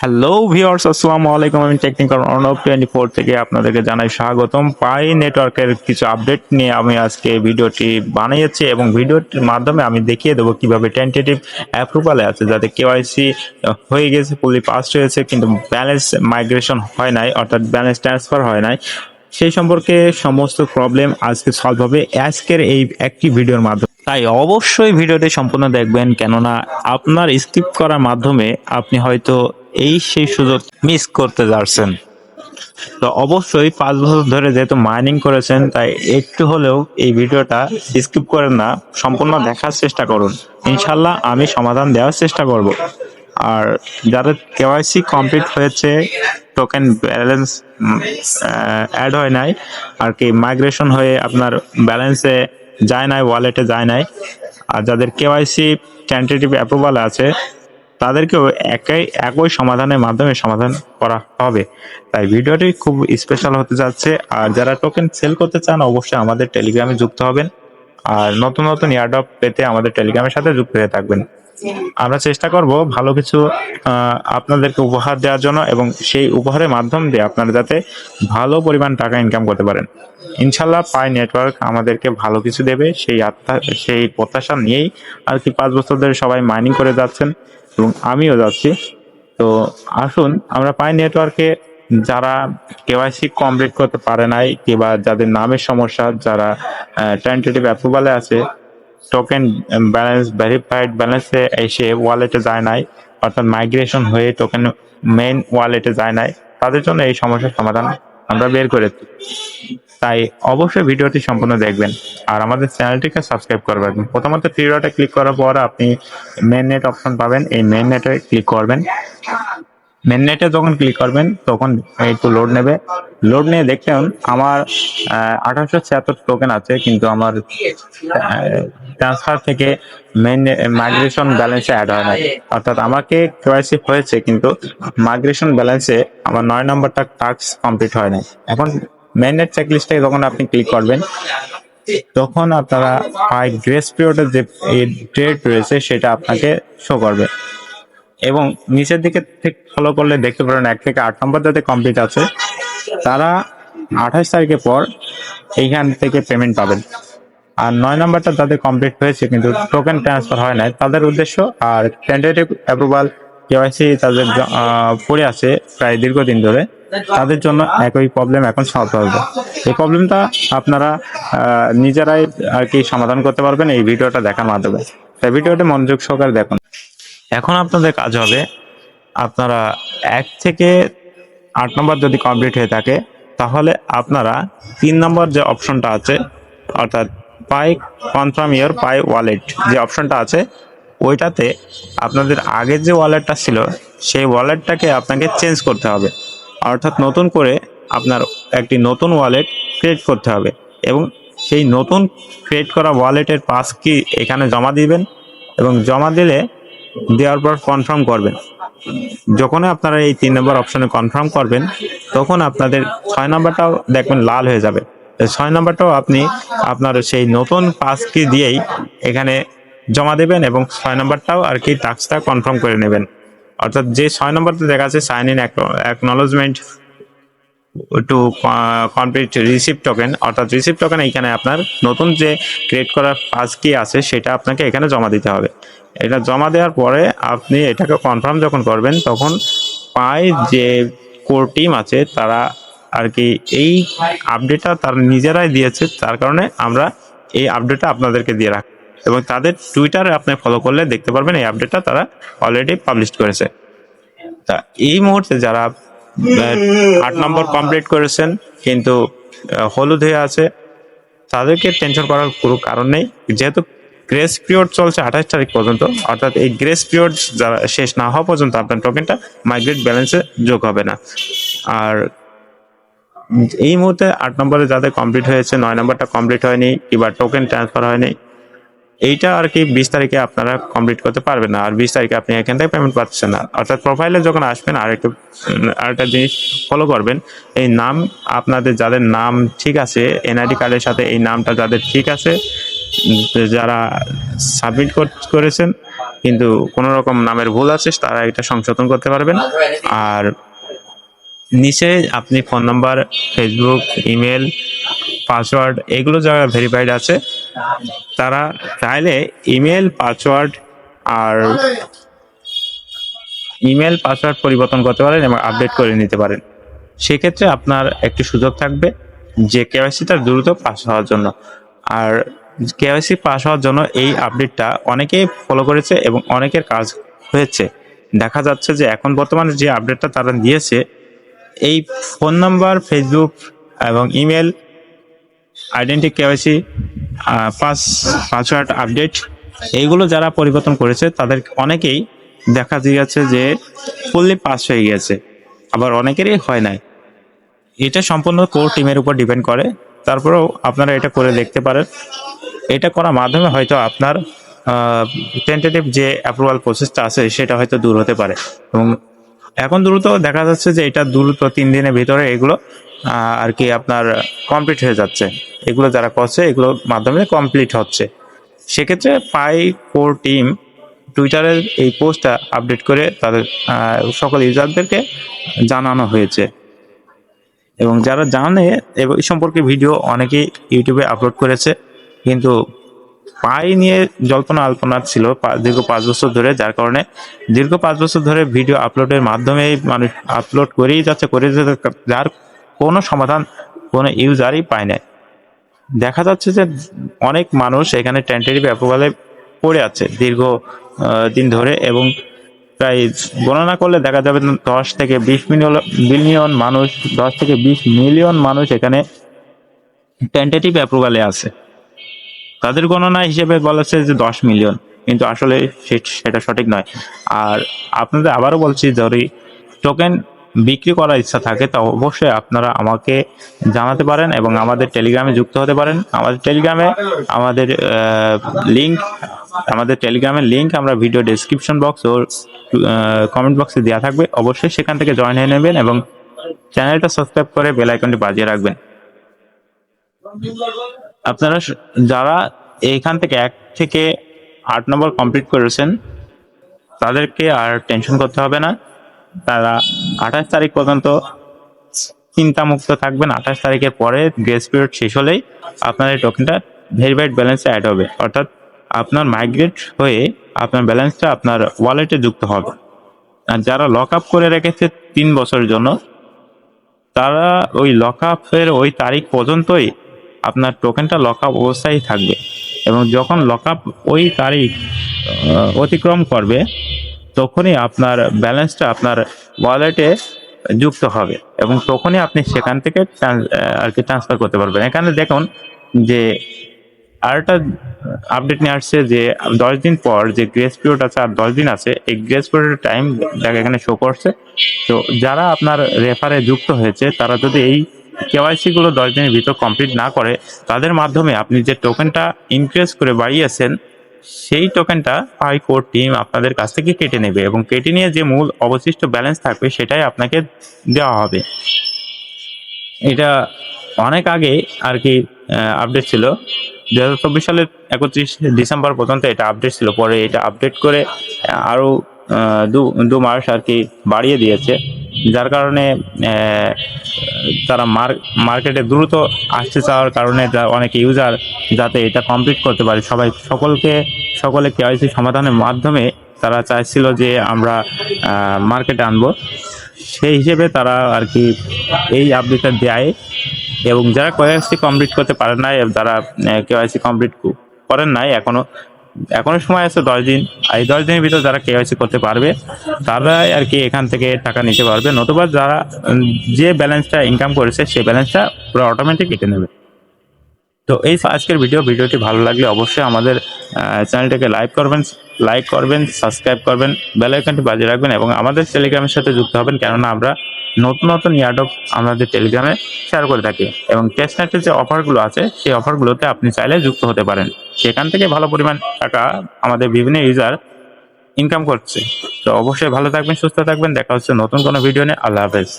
Hello viewers, আসসালামু আলাইকুম। আমি টেকনিক্যাল অর্ণব 24 থেকে আপনাদেরকে জানাই স্বাগতম। পাই নেটওয়ার্কের কিছু আপডেট নিয়ে আমি আজকে ভিডিওটি বানিয়েছি এবং ভিডিওটির মাধ্যমে আমি দেখিয়ে দেবো কিভাবে টেন্টেটিভ অ্যাপ্রুভালে আছে, যাতে কেওয়াইসি হয়ে গেছে, ফুলি পাসড হয়েছে, কিন্তু ব্যালেন্স মাইগ্রেশন হয় নাই, অর্থাৎ ব্যালেন্স ট্রান্সফার হয় নাই। সেই সম্পর্কে সমস্ত প্রবলেম আজকে সলভ হবে আজকের এই একটি ভিডিওর মাধ্যমে। তাই অবশ্যই ভিডিওটি সম্পূর্ণ দেখবেন, কেননা আপনার স্কিপ করার মাধ্যমে আপনি হয়তো সেই সুযোগ মিস করতে যাচ্ছেন। তো অবশ্যই 5 বছর ধরে যেহেতু মাইনিং করেছেন, তাই একটু হলেও এই ভিডিওটা স্কিপ করেন না, সম্পূর্ণ দেখার চেষ্টা করুন। ইনশাল্লাহ আমি সমাধান দেওয়ার চেষ্টা করব। আর যাদের কেওয়াইসি কমপ্লিট হয়েছে, টোকেন ব্যালেন্স অ্যাড হয় নাই আর কি, মাইগ্রেশন হয়ে আপনার ব্যালেন্সে যায় নাই, ওয়ালেটে যায় নাই, আর যাদের কেওয়াইসি টেন্টেটিভ অ্যাপ্রুভাল আছে তাদেরকেও একই সমাধানের মাধ্যমে সমাধান করা হবে। তাই ভিডিওটি খুব স্পেশাল হতে যাচ্ছে। আর যারা টোকেন সেল করতে চান অবশ্যই আমাদের টেলিগ্রামে যুক্ত হবেন, আর নতুন নতুন এয়ারড্রপ পেতে আমাদের টেলিগ্রামের সাথে যুক্ত হয়ে থাকবেন। আমরা চেষ্টা করব ভালো কিছু আপনাদেরকে উপহার দেওয়ার জন্য, এবং সেই উপহারের মাধ্যম দিয়ে আপনারা যাতে ভালো পরিমাণ টাকা ইনকাম করতে পারেন। ইনশাল্লাহ পাই নেটওয়ার্ক আমাদেরকে ভালো কিছু দেবে, সেই প্রত্যাশা নিয়েই আর কি 5 বছর ধরে সবাই মাইনিং করে যাচ্ছেন এবং আমিও যাচ্ছি। তো আসুন আমরা পাই নেটওয়ার্কে যারা কেওয়াইসি কমপ্লিট করতে পারে নাই, কিংবা যাদের নামের সমস্যা, যারা টেন্টেটিভ অ্যাপ্রুভালে আছে, টোকেন ব্যালেন্স ভেরিফাইড ব্যালেন্সে এসে ওয়ালেটে যায় নাই, অর্থাৎ মাইগ্রেশন হয়ে টোকেন মেইন ওয়ালেটে যায় নাই, তাদের জন্য এই সমস্যার সমাধান আমরা বের করেছি। তাই অবশ্যই ভিডিওটি সম্পূর্ণ দেখবেন আর আমাদের চ্যানেলটিকে সাবস্ক্রাইব করবেন। প্রথমত থ্রি ডটে ক্লিক করার পর আপনি মেন নেট অপশন পাবেন, এই মেন নেটে ক্লিক করবেন। মেন নেটে যখন ক্লিক করবেন তখন একটু লোড নেবে। লোড নিয়ে দেখবেন আমার 1876 টোকেন আছে, কিন্তু আমার ট্রান্সফার থেকে মেন মাইগ্রেশন ব্যালেন্সে অ্যাড হয় না। অর্থাৎ আমাকে কেওয়াইসি হয়েছে, কিন্তু মাইগ্রেশন ব্যালেন্সে আমার 9 নম্বরটা টাস্ক কমপ্লিট হয় নাই। এখন মেন নেট চেকলিস্টে যখন আপনি ক্লিক করবেন তখন আপনারা গ্রেস পিরিয়ডের যে ডেট রয়েছে সেটা আপনাকে শো করবে, এবং নিচের দিকে ঠিক ফলো করলে দেখতে পারেন 1 থেকে 8 নম্বর যাতে কমপ্লিট আছে তারা 28 তারিখের পর এইখান থেকে পেমেন্ট পাবেন। আর 9 নম্বরটা যাদের কমপ্লিট হয়েছে কিন্তু টোকেন ট্রান্সফার হয় নাই তাদের উদ্দেশ্য, আর টেন্টেটিভ অ্যাপ্রুভাল কেওয়াইসি তাদের পড়ে আছে প্রায় দীর্ঘদিন ধরে, তাদের জন্য একই প্রবলেম এখন সলভ হবে। এই প্রবলেমটা আপনারা নিজেরাই আর কি সমাধান করতে পারবেন এই ভিডিওটা দেখার মাধ্যমে। তাই ভিডিওটা মনোযোগ সহকারে দেখুন। এখন আপনাদের কাজ হবে, আপনারা 1 থেকে 8 নম্বর যদি কমপ্লিট হয়ে থাকে তাহলে আপনারা 3 নম্বর যে অপশনটা আছে, অর্থাৎ পাই কনফার্ম ইওর পাই ওয়ালেট যে অপশনটা আছে, ওইটাতে আপনাদের আগের যে ওয়ালেটটা ছিল সেই ওয়ালেটটাকে আপনাকে চেঞ্জ করতে হবে। অর্থাৎ নতুন করে আপনার একটি নতুন ওয়ালেট ক্রিয়েট করতে হবে, এবং সেই নতুন ক্রিয়েট করা ওয়ালেটের পাস কি এখানে জমা দিবেন, এবং জমা দেওয়ার পর কনফার্ম করবেন। যখন আপনারা এই 3 নম্বর অপশনে কনফার্ম করবেন তখন আপনাদের 6 নম্বরটাও দেখবেন লাল হয়ে যাবে। 6 নম্বরটাও আপনি আপনার সেই নতুন পাস কি দিয়েই এখানে জমা দেবেন, এবং 6 নম্বরটাও আর কি টাস্কটা কনফার্ম করে নেবেন। অর্থাৎ যে 6 নম্বরতে দেখা আছে sign in acknowledgement to complete receive token, অর্থাৎ রিসিভ টোকেন এইখানে আপনার নতুন যে ক্রিয়েট করা পাস কি আছে সেটা আপনাকে এখানে জমা দিতে হবে। এটা জমা দেওয়ার পরে আপনি এটাকে কনফার্ম যখন করবেন তখন পাই যে কোর টিম আছে তারা আর কি এই আপডেটটা তারা নিজেরাই দিয়েছে, তার কারণে আমরা এই আপডেটটা আপনাদেরকে দিয়ে রাখি, এবং তাদের টুইটারে আপনি ফলো করলে দেখতে পারবেন এই আপডেটটা তারা অলরেডি পাবলিশ করেছে। তা এই মুহূর্তে যারা 8 নম্বর কমপ্লিট করেছেন কিন্তু হলুদ হয়ে আছে, তাদেরকে টেনশন করার কোনো কারণ নেই, যেহেতু গ্রেস পিরিয়ড চলছে 28 তারিখ পর্যন্ত। অর্থাৎ এই গ্রেস পিরিয়ড যারা শেষ না হওয়া পর্যন্ত আপনার টোকেনটা মাইগ্রেট ব্যালেন্সে যোগ হবে না। আর এই মুহূর্তে 8 নম্বরে যাদের কমপ্লিট হয়েছে, 9 নম্বরটা কমপ্লিট হয়নি কিংবা টোকেন ট্রান্সফার হয়নি, এইটা আর কি 20 তারিখে আপনারা কমপ্লিট করতে পারবেন না, আর 20 তারিখে আপনি এখান থেকে পেমেন্ট পাচ্ছেন না। অর্থাৎ প্রোফাইলে যখন আসবেন আরেকটা জিনিস ফলো করবেন, এই নাম আপনাদের যাদের নাম ঠিক আছে এনআইডি কার্ডের সাথে, এই নামটা যাদের ঠিক আছে, যারা সাবমিট করেছেন কিন্তু কোনো রকম নামের ভুল আছে তারা এটা সংশোধন করতে পারবেন। আর নিচে আপনি phone number, Facebook, email, password এগুলো যারা ভেরিফাইড আছে তারা চাইলে ইমেল পাসওয়ার্ড পরিবর্তন করতে পারেন এবং আপডেট করে নিতে পারেন। সেক্ষেত্রে আপনার একটি সুযোগ থাকবে যে কেওয়াইসিটা দ্রুত পাস হওয়ার জন্য। আর কেওয়াইসি পাস হওয়ার জন্য এই আপডেটটা অনেকেই ফলো করেছে এবং অনেকের কাজ হয়েছে। দেখা যাচ্ছে যে এখন বর্তমানে যে আপডেটটা তারা দিয়েছে, এই ফোন নাম্বার, ফেসবুক এবং email, identity KYC, password update এইগুলো যারা পরিবর্তন করেছে তাদের অনেকেই দেখা গিয়েছে যে ফুললি পাস হয়ে গেছে, আবার অনেকেরই হয় নাই। এটা সম্পূর্ণ কোর টিমের উপর ডিপেন্ড করে। তারপরেও আপনারা এটা করে দেখতে পারেন। এটা করার মাধ্যমে হয়তো আপনার টেন্টেটিভ যে অ্যাপ্রুভাল প্রসেসটা আছে সেটা হয়তো দূর হতে পারে। এবং এখন দ্রুত দেখা যাচ্ছে যে এটা দ্রুত 3 দিনের ভিতরে এগুলো আর কি আপনার কমপ্লিট হয়ে যাচ্ছে। এগুলো যারা করছে এগুলোর মাধ্যমে কমপ্লিট হচ্ছে। সেক্ষেত্রে পাই কোর টিম টুইটারের এই পোস্টটা আপডেট করে তাদের সকল ইউজারদেরকে জানানো হয়েছে। এবং যারা জানে এবং এই সম্পর্কে ভিডিও অনেকেই ইউটিউবে আপলোড করেছে, কিন্তু পাই নিয়ে জল্পনা আল্পনা ছিল দীর্ঘ 5 বছর ধরে, যার কারণে দীর্ঘ 5 বছর ধরে ভিডিও আপলোডের মাধ্যমেই মানুষ আপলোড করেই যাচ্ছে, যার কোনো সমাধান কোনো ইউজারই পায় না। দেখা যাচ্ছে যে অনেক মানুষ এখানে টেন্টেটিভ অ্যাপ্রুভালে পড়ে আছে দীর্ঘ দিন ধরে, এবং প্রায় গণনা করলে দেখা যাবে 10 থেকে 20 মিলিয়ন মানুষ, 10 থেকে 20 মিলিয়ন মানুষ এখানে টেন্টেটিভ অ্যাপ্রুভালে আছে। তাদের গণনা হিসেবে বলেছে যে 10 মিলিয়ন, কিন্তু আসলে সেটা সঠিক নয়। আর আপনাদের আবারও বলছি, যদি টোকেন বিক্রি করার ইচ্ছা থাকে তা অবশ্যই আপনারা আমাকে জানাতে পারেন এবং আমাদের টেলিগ্রামে যুক্ত হতে পারেন। আমাদের টেলিগ্রামের লিঙ্ক আমরা ভিডিও ডেসক্রিপশন বক্স ও কমেন্ট বক্সে দেওয়া থাকবে। অবশ্যই সেখান থেকে জয়েন হয়ে নেবেন এবং চ্যানেলটা সাবস্ক্রাইব করে বেল আইকনটি বাজিয়ে রাখবেন। আপনারা যারা এইখান থেকে 1 থেকে 8 নম্বর কমপ্লিট করেছেন তাদেরকে আর টেনশন করতে হবে না। তারা 28 তারিখ পর্যন্ত চিন্তামুক্ত থাকবেন। 28 তারিখের পরে গ্রেস পিরিয়ড শেষ হলেই আপনার এই টোকেনটা ভেরিফাইড ব্যালেন্সে অ্যাড হবে, অর্থাৎ আপনার মাইগ্রেট হয়ে আপনার ব্যালেন্সটা আপনার ওয়ালেটে যুক্ত হবে। আর যারা লক আপ করে রেখেছে 3 বছরের জন্য, তারা ওই লক আপের ওই তারিখ পর্যন্তই আপনার টোকেনটা লক আপ অবস্থায় থাকবে, এবং যখন লক আপ ওই তারিখ অতিক্রম করবে তখনই আপনার ব্যালেন্সটা আপনার ওয়ালেটে যুক্ত হবে এবং তখনই আপনি সেখান থেকে আর কি ট্রান্সফার করতে পারবেন। এখানে দেখুন যে আরেকটা আপডেট নিয়ে আসছে যে 10 দিন পর যে গ্রেস পিরিয়ড আছে, আর 10 দিন আছে, এই গ্রেস পিরিয়ডের টাইম এখানে শো করছে। তো যারা আপনার রেফারে যুক্ত হয়েছে তারা যদি এই কেওয়াইসি গুলো 10 দিনের ভিতর কমপ্লিট না করে, তাদের মাধ্যমে আপনি যে টোকেনটা ইনক্রিজ করে বাড়িয়েছেন সেই টোকেনটা পাই কোর টিম আপনাদের কাছ থেকে কেটে নেবে এবং কেটে নিয়ে যে মূল অবশিষ্ট ব্যালেন্স থাকবে সেটাই আপনাকে দেওয়া হবে। এটা অনেক আগে আর কি আপডেট ছিল, 2024 সালের 31 ডিসেম্বর পর্যন্ত এটা আপডেট ছিল। পরে এটা আপডেট করে আরও 2 মাস আর কি বাড়িয়ে দিয়েছে, যার কারণে তারা মার্কেটে দ্রুত আসতে চাওয়ার কারণে অনেক ইউজার যাতে এটা কমপ্লিট করতে পারে, সকলে কেওয়াইসি সমাধানের মাধ্যমে তারা চাইছিল যে আমরা মার্কেটে আনবো। সেই হিসেবে তারা আর কি এই আপডেটটা দেয়। এবং যারা কেওয়াইসি কমপ্লিট করতে পারেন নাই, যারা কেওয়াইসি কমপ্লিট করেন নাই এখনো সময় আছে 10 দিন। এই 10 দিনের ভিতর যারা কেওয়াইসি করতে পারবে তারাই আর কি এখান থেকে টাকা নিতে পারবে, নতুবা যারা যে ব্যালেন্সটা ইনকাম করেছে সেই ব্যালেন্সটা পুরো অটোমেটিক কেটে নেবে। তো এই আজকের ভিডিওটি ভালো লাগলে অবশ্যই আমাদের চ্যানেলটাকে লাইক করবেন, সাবস্ক্রাইব করবেন, বেল আইকনটি বাজিয়ে রাখবেন এবং আমাদের টেলিগ্রামের সাথে যুক্ত হবেন, কেননা আমরা নতুন ইয়ারড্রপ আমাদের টেলিগ্রামে শেয়ার করে থাকি। এবং টেস্টনেটের যে অফারগুলো আছে সেই অফারগুলোতে আপনি চাইলে যুক্ত হতে পারেন। সেখান থেকে ভালো পরিমাণ টাকা আমাদের বিভিন্ন ইউজার ইনকাম করছে। তো অবশ্যই ভালো থাকবেন, সুস্থ থাকবেন। দেখা হচ্ছে নতুন কোনো ভিডিও নিয়ে। আল্লাহ হাফেজ।